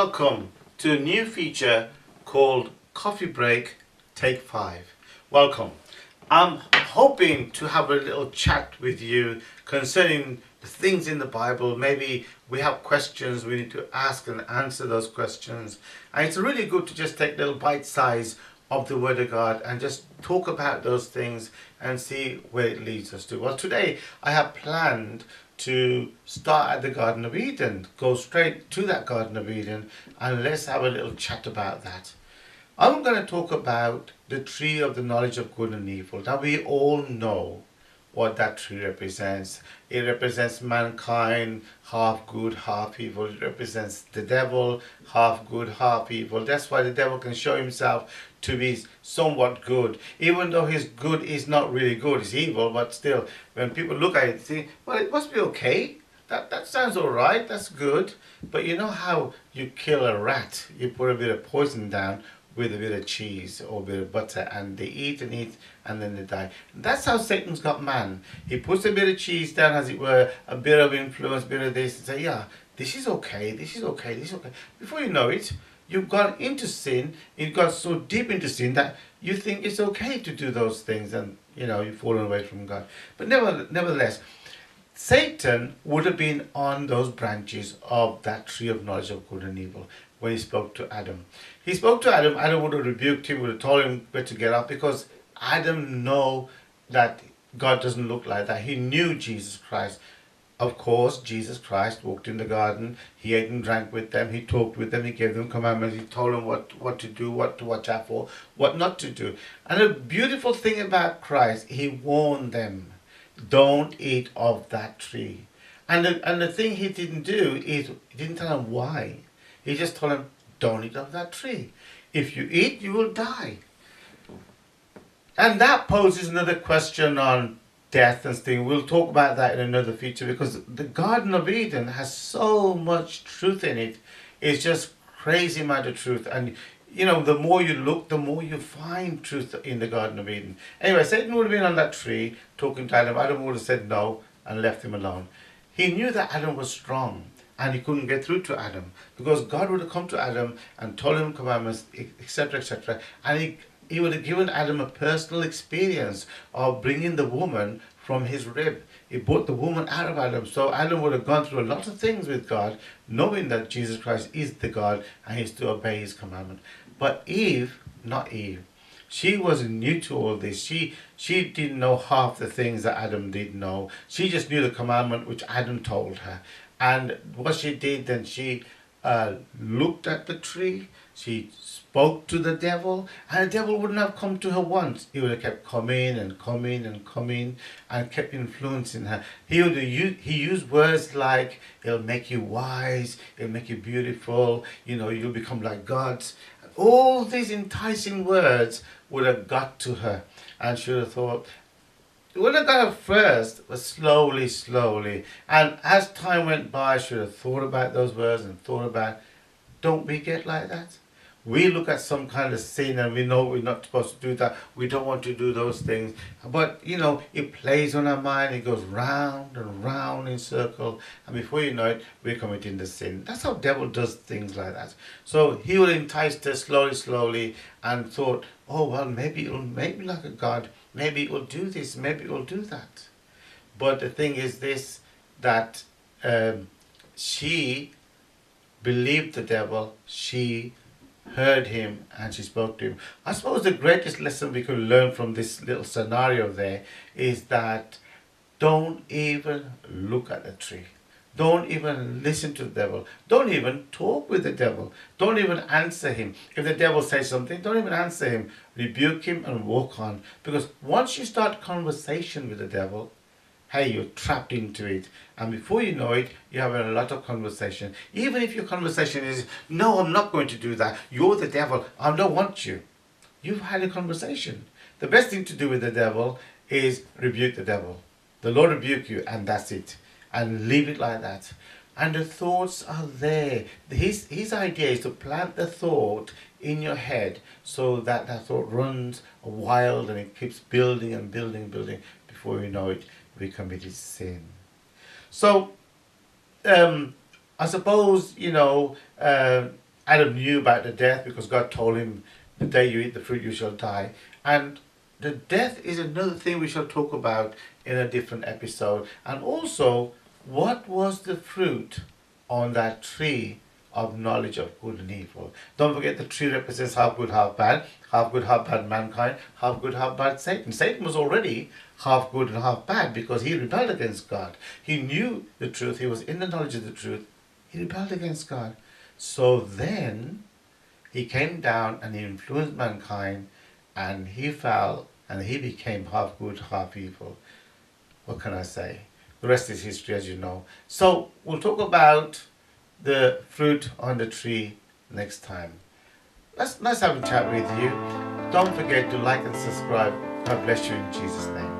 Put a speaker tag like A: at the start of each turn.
A: welcome to a new feature called Coffee Break Take 5. Welcome. I'm hoping to have a little chat with you concerning the things in the Bible. Maybe we have questions we need to ask and answer those questions. And it's really good to just take little bite size of the Word of God and just talk about those things and see where it leads us to. Well, today I have planned to start at the Garden of Eden, go straight to that Garden of Eden, and let's have a little chat about that. I'm going to talk about the tree of the knowledge of good and evil. Now, we all know what that tree represents. It represents mankind, half good, half evil. It represents the devil, half good, half evil. That's why the devil can show himself to be somewhat good. Even though his good is not really good, it's evil, but still, when people look at it, think, well, it must be okay. That sounds all right, that's good. But you know how you kill a rat? You put a bit of poison down with a bit of cheese or a bit of butter, and they eat and eat and then they die. That's how Satan's got man. He puts a bit of cheese down, as it were, a bit of influence, a bit of this, and say, yeah, this is okay, this is okay, this is okay. Before you know it, you've gone into sin. You've got so deep into sin that you think it's okay to do those things, and you've fallen away from God. But nevertheless, Satan would have been on those branches of that tree of knowledge of good and evil when he spoke to Adam. He spoke to Adam. Adam would have rebuked him, would have told him where to get up, because Adam knew that God doesn't look like that. He knew Jesus Christ. Of course, Jesus Christ walked in the garden. He ate and drank with them. He talked with them. He gave them commandments. He told them what to do, what to watch out for, what not to do. And the beautiful thing about Christ, he warned them, don't eat of that tree. And the thing he didn't do is, he didn't tell them why. He just told them, don't eat of that tree. If you eat, you will die. And that poses another question on death and things. We'll talk about that in another feature, because the Garden of Eden has so much truth in it. It's just crazy amount of truth. And the more you look, the more you find truth in the Garden of Eden. Anyway, Satan would have been on that tree talking to Adam. Adam would have said no and left him alone. He knew that Adam was strong and he couldn't get through to Adam, because God would have come to Adam and told him commandments, etc., etc. And he would have given Adam a personal experience of bringing the woman from his rib. He brought the woman out of Adam. So Adam would have gone through a lot of things with God, knowing that Jesus Christ is the God and he is to obey his commandment. But Eve, not Eve, she was new to all this. She didn't know half the things that Adam did know. She just knew the commandment which Adam told her. And what she did, then she looked at the tree, she spoke to the devil, and the devil wouldn't have come to her once. He would have kept coming and coming and coming and kept influencing her. He used words like, it'll make you wise, it'll make you beautiful, you'll become like gods. All these enticing words would have got to her, and she would have thought, it wouldn't have got her first, but slowly. And as time went by, she would have thought about those words and thought about, don't we get like that? We look at some kind of sin and we know we're not supposed to do that. We don't want to do those things. But, it plays on our mind. It goes round and round in circle. And before you know it, we're committing the sin. That's how the devil does things like that. So he will entice us slowly and thought, oh, well, maybe it will make me like a god. Maybe it will do this. Maybe it will do that. But the thing is this, that she believed the devil. She heard him and she spoke to him. I suppose the greatest lesson we could learn from this little scenario there is that don't even look at the tree. Don't even listen to the devil. Don't even talk with the devil. Don't even answer him. If the devil says something, don't even answer him. Rebuke him and walk on. Because once you start conversation with the devil, hey, you're trapped into it. And before you know it, you're having a lot of conversation. Even if your conversation is, no, I'm not going to do that. You're the devil. I don't want you. You've had a conversation. The best thing to do with the devil is rebuke the devil. The Lord rebuke you, and that's it. And leave it like that. And the thoughts are there. His idea is to plant the thought in your head so that that thought runs wild and it keeps building and building. Before you know it, we committed sin. So I suppose Adam knew about the death because God told him, the day you eat the fruit you shall die. And the death is another thing we shall talk about in a different episode. And also, what was the fruit on that tree of knowledge of good and evil? Don't forget the tree represents half good, half bad. Half good, half bad mankind. Half good, half bad Satan. Satan was already half good and half bad because he rebelled against God. He knew the truth. He was in the knowledge of the truth. He rebelled against God. So then he came down and he influenced mankind, and he fell and he became half good, half evil. What can I say? The rest is history, as you know. So we'll talk about the fruit on the tree next time. Let's have a chat with you. Don't forget to like and subscribe. God bless you in Jesus' name.